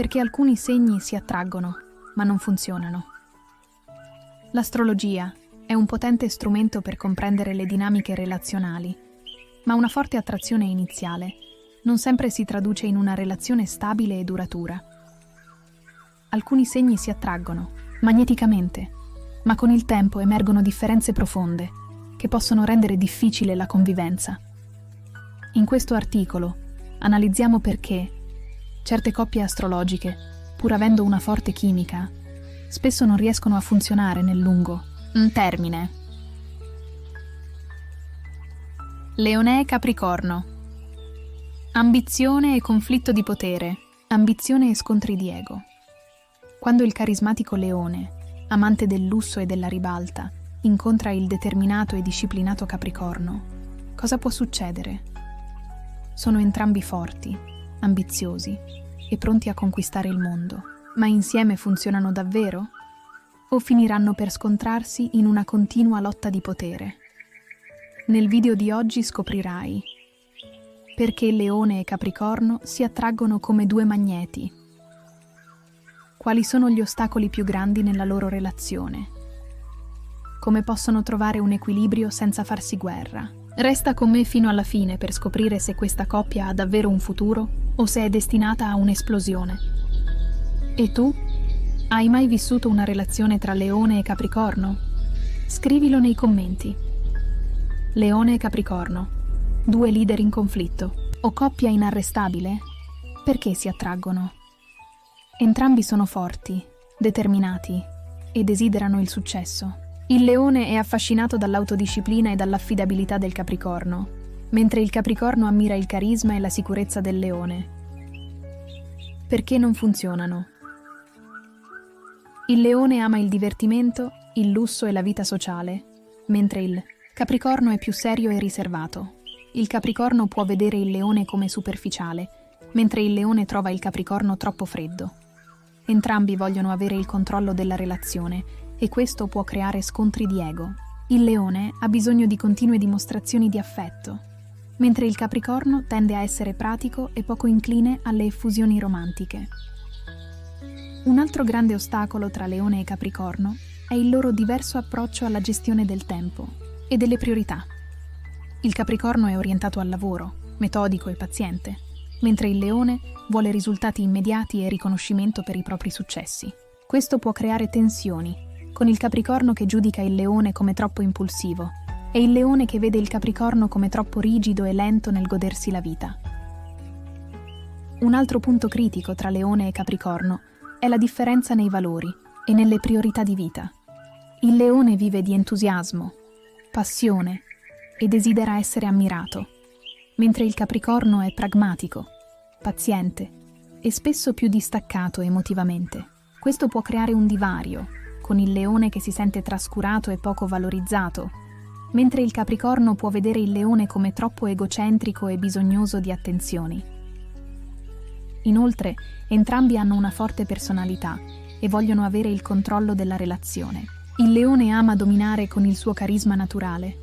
Perché alcuni segni si attraggono, ma non funzionano. L'astrologia è un potente strumento per comprendere le dinamiche relazionali, ma una forte attrazione iniziale non sempre si traduce in una relazione stabile e duratura. Alcuni segni si attraggono magneticamente, ma con il tempo emergono differenze profonde che possono rendere difficile la convivenza. In questo articolo analizziamo perché certe coppie astrologiche, pur avendo una forte chimica, spesso non riescono a funzionare nel lungo termine. Leone e Capricorno. Ambizione e conflitto di potere, ambizione e scontri di ego. Quando il carismatico Leone, amante del lusso e della ribalta, incontra il determinato e disciplinato Capricorno, cosa può succedere? Sono entrambi forti, ambiziosi e pronti a conquistare il mondo, ma insieme funzionano davvero? O finiranno per scontrarsi in una continua lotta di potere? Nel video di oggi scoprirai perché Leone e Capricorno si attraggono come due magneti. Quali sono gli ostacoli più grandi nella loro relazione? Come possono trovare un equilibrio senza farsi guerra? Resta con me fino alla fine per scoprire se questa coppia ha davvero un futuro o se è destinata a un'esplosione. E tu? Hai mai vissuto una relazione tra Leone e Capricorno? Scrivilo nei commenti. Leone e Capricorno, due leader in conflitto o coppia inarrestabile? Perché si attraggono? Entrambi sono forti, determinati e desiderano il successo. Il Leone è affascinato dall'autodisciplina e dall'affidabilità del Capricorno, mentre il Capricorno ammira il carisma e la sicurezza del Leone. Perché non funzionano? Il Leone ama il divertimento, il lusso e la vita sociale, mentre il Capricorno è più serio e riservato. Il Capricorno può vedere il Leone come superficiale, mentre il Leone trova il Capricorno troppo freddo. Entrambi vogliono avere il controllo della relazione e questo può creare scontri di ego. Il Leone ha bisogno di continue dimostrazioni di affetto, mentre il Capricorno tende a essere pratico e poco incline alle effusioni romantiche. Un altro grande ostacolo tra Leone e Capricorno è il loro diverso approccio alla gestione del tempo e delle priorità. Il Capricorno è orientato al lavoro, metodico e paziente, mentre il Leone vuole risultati immediati e riconoscimento per i propri successi. Questo può creare tensioni, con il Capricorno che giudica il Leone come troppo impulsivo e il Leone che vede il Capricorno come troppo rigido e lento nel godersi la vita. Un altro punto critico tra Leone e Capricorno è la differenza nei valori e nelle priorità di vita. Il Leone vive di entusiasmo, passione e desidera essere ammirato, mentre il Capricorno è pragmatico, paziente e spesso più distaccato emotivamente. Questo può creare un divario, con il Leone che si sente trascurato e poco valorizzato, mentre il Capricorno può vedere il Leone come troppo egocentrico e bisognoso di attenzioni. Inoltre, entrambi hanno una forte personalità e vogliono avere il controllo della relazione. Il Leone ama dominare con il suo carisma naturale,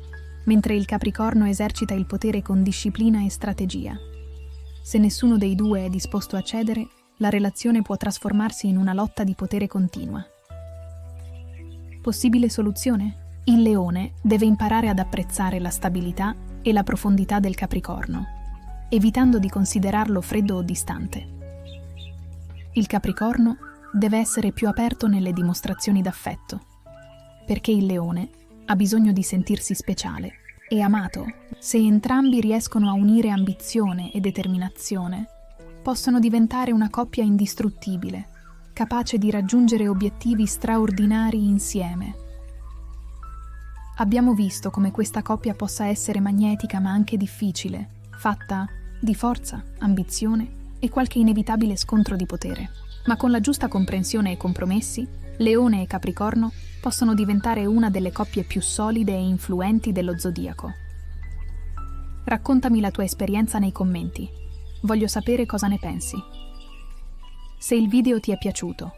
mentre il Capricorno esercita il potere con disciplina e strategia. Se nessuno dei due è disposto a cedere, la relazione può trasformarsi in una lotta di potere continua. Possibile soluzione? Il Leone deve imparare ad apprezzare la stabilità e la profondità del Capricorno, evitando di considerarlo freddo o distante. Il Capricorno deve essere più aperto nelle dimostrazioni d'affetto, perché il Leone ha bisogno di sentirsi speciale e amato. Se entrambi riescono a unire ambizione e determinazione, possono diventare una coppia indistruttibile, capace di raggiungere obiettivi straordinari insieme. Abbiamo visto come questa coppia possa essere magnetica ma anche difficile, fatta di forza, ambizione e qualche inevitabile scontro di potere. Ma con la giusta comprensione e compromessi, Leone e Capricorno possono diventare una delle coppie più solide e influenti dello zodiaco. Raccontami la tua esperienza nei commenti. Voglio sapere cosa ne pensi. Se il video ti è piaciuto,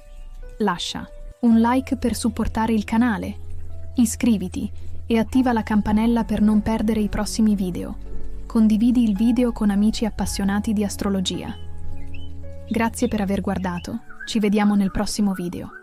lascia un like per supportare il canale, iscriviti e attiva la campanella per non perdere i prossimi video. Condividi il video con amici appassionati di astrologia. Grazie per aver guardato. Ci vediamo nel prossimo video.